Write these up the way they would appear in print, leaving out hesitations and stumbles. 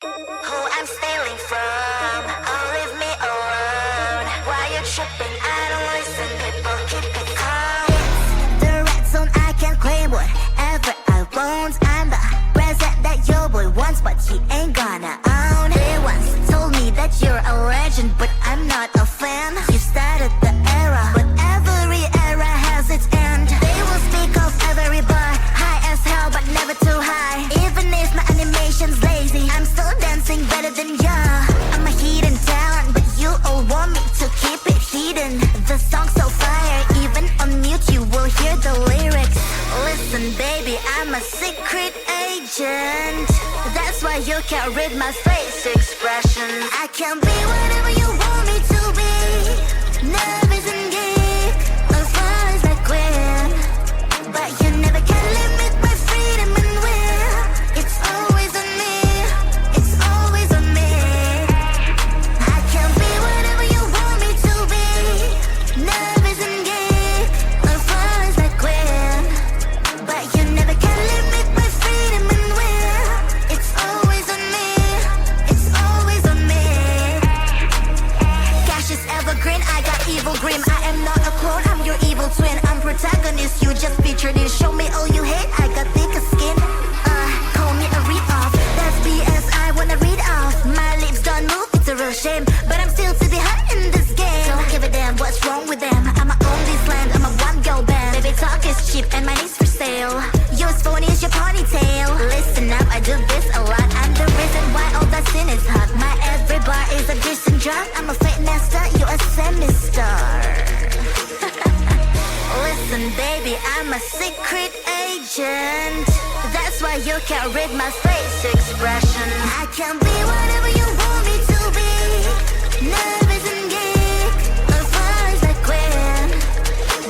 Who I'm stealing from? Oh, leave me alone. Why you tripping? I don't listen. People keep it calm. It's the red zone. I can claim whatever I want. I'm the present that your boy wants, but he ain't gonna own. They once told me that you're a legend, but I'm not a fan. You started the era, but every era has its end. They will speak of every bar, high as hell, but never too high. Even if my animation's lazy, I'm still dancing better than ya. I'm a hidden talent, but you all want me to keep it hidden. The song's so fire, even on mute you will hear the lyrics. Listen baby, I'm a secret agent. That's why you can't read my face expression. I can be whatever you want me to be. Nervous and geek, as far as I can. But you never can limit my freedom and will. It's always on me, it's always on me. I can be whatever you want me to be. Nervous and geek, as far as I can. But you never can limit my freedom and will. It's always on me, it's always on me. Cash is evergreen, I got evil grim. I am not a clone, I'm your evil twin. I'm protagonist, you just featured in. Show me all you hate, I got thicker skin. Call me a read-off, that's BS, I wanna read off. My lips don't move, it's a real shame, but I'm still to be hot in this game. Don't give a damn what's wrong with them. I'ma own this land, I'm a one-girl band. Baby talk is cheap and money's for sale. Yours phone is your ponytail. Listen up, I do this a lot. I'm the reason why all that sin is hot. My every bar is a decent drop. I'm a fate master, you a semi-star. Listen baby, I'm a secret agent. That's why you can't read my face expression. I can be whatever you want me to be. Nervous and geek, as far as I can.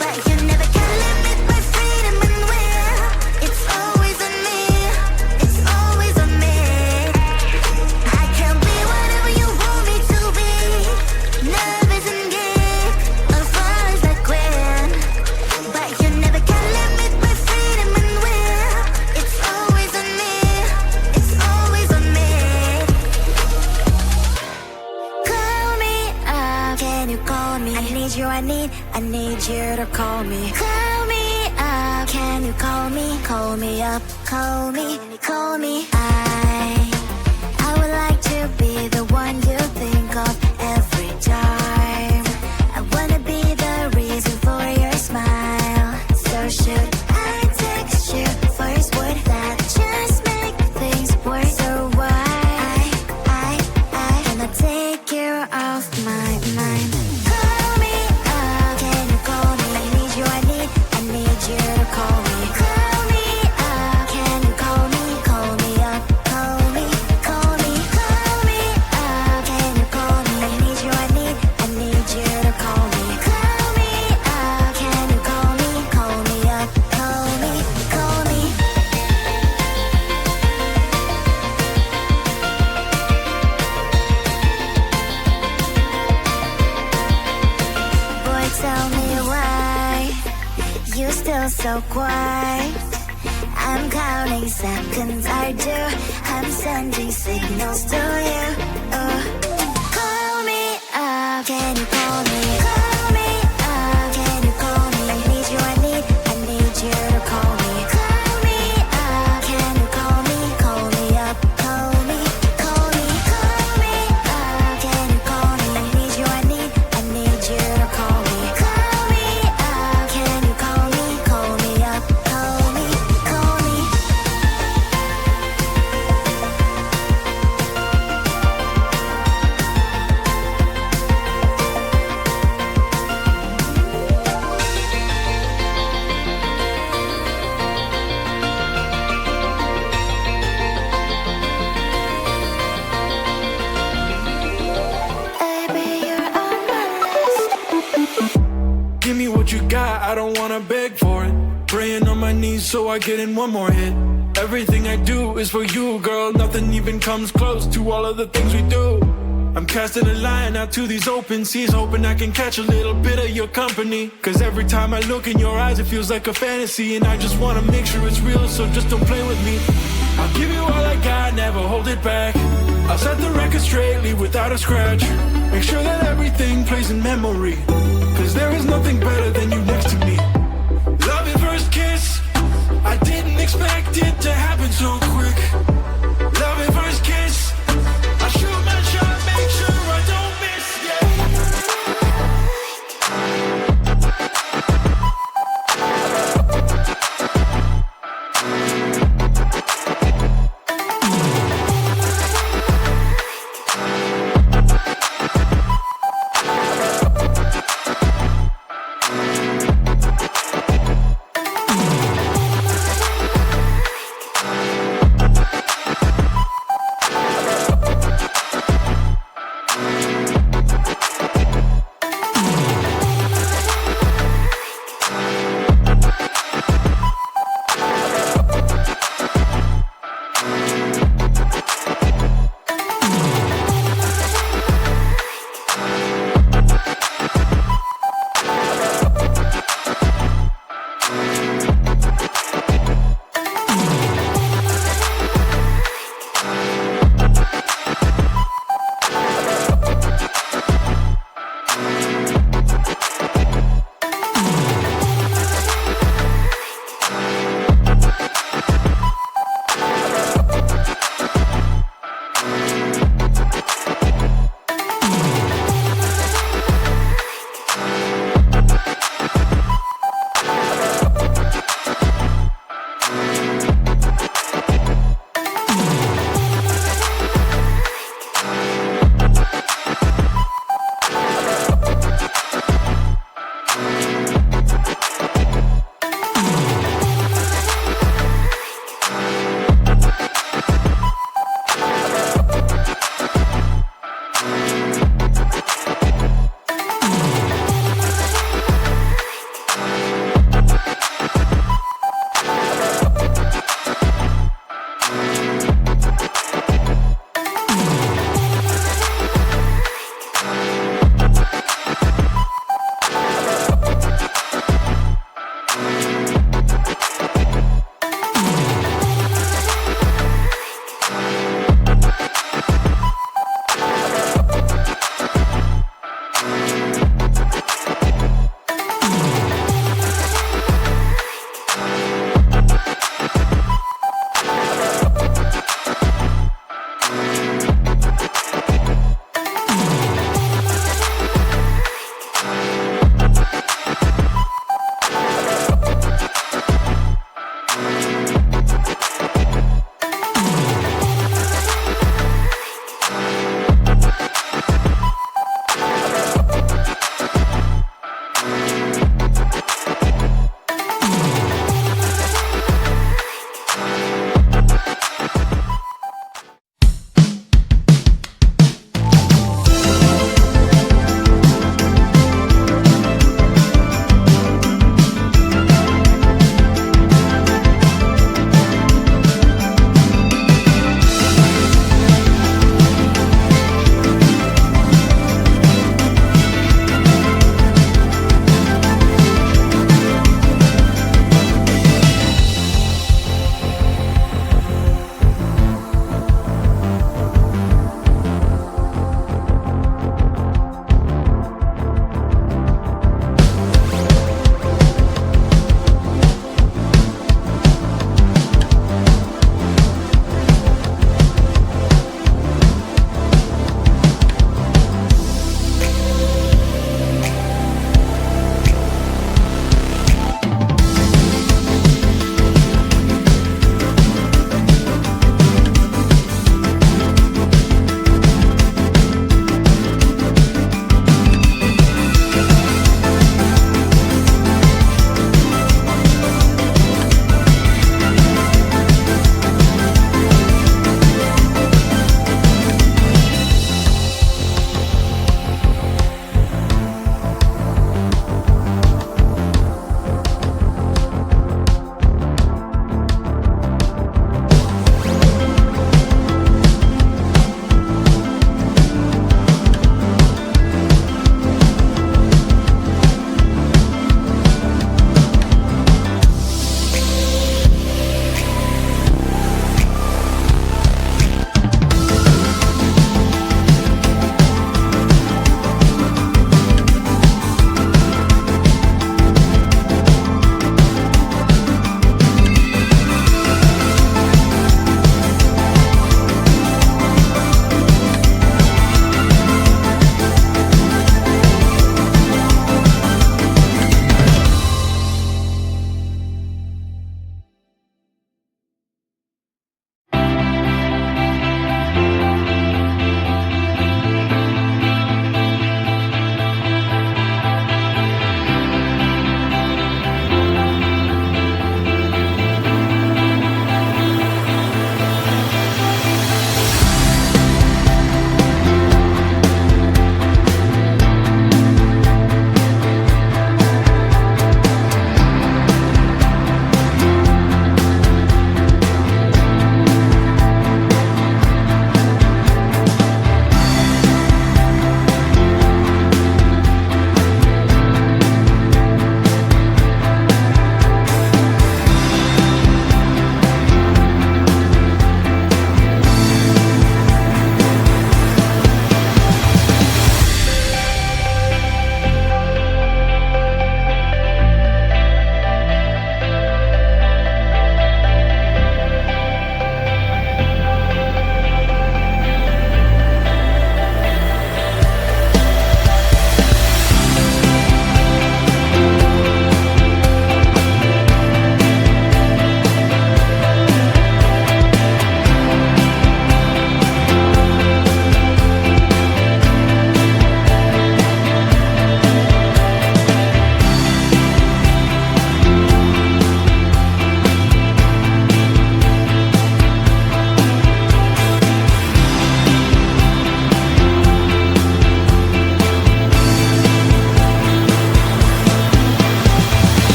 But you never can limit my freedom and will. It's always on me, it's always on me. I can be whatever you want me to be. Nervous and geek, as far as I can. But you never can limit my freedom and will. It's always on me, it's always on me. Call me up, can you call me? I need you, I need you to call me. Call me up, can you call me? Call me up, call me, call me. I would like to be the one you think of every time. I wanna be the reason for your smile. So should I text you first? Would that just make things worse? So why I cannot take you off my mind? Call me up, can you call me? I need you, I need you to call me. Call me up, can you call me? Call me up, call me, call me, call me up, can you call me? I need you, I need you to call me. Call me up, can you call me? Call me up, call me, call me. Boy, tell me why you still so quiet. I'm counting seconds, I do. I'm sending signals to you. Call me up, can you call me? Call me up, can you call me? I need you, I need you to call me. Call me up, can you call me? Call me up, call me, call me, call me up, can you call me? I need you, I need you to call me. Call me up, can you call me? Call me up, call me, call me. Baby, you're on my list. Give me what you got, I don't wanna beg for it. Praying on my knees so I get in one more hit. Everything I do is for you, girl. Nothing even comes close to all of the things we do. I'm casting a line out to these open seas, hoping I can catch a little bit of your company. Cause every time I look in your eyes it feels like a fantasy, and I just wanna make sure it's real, so just don't play with me. I'll give you all I got, never hold it back. I'll set the record straightly without a scratch. Make sure that everything plays in memory, cause there is nothing better than you next to me. Love at first kiss, I didn't expect it to happen so quick. Love at first kiss, I shoot my shot, make sure I don't miss, yeah.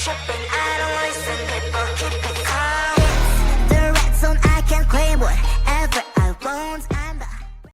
tripping?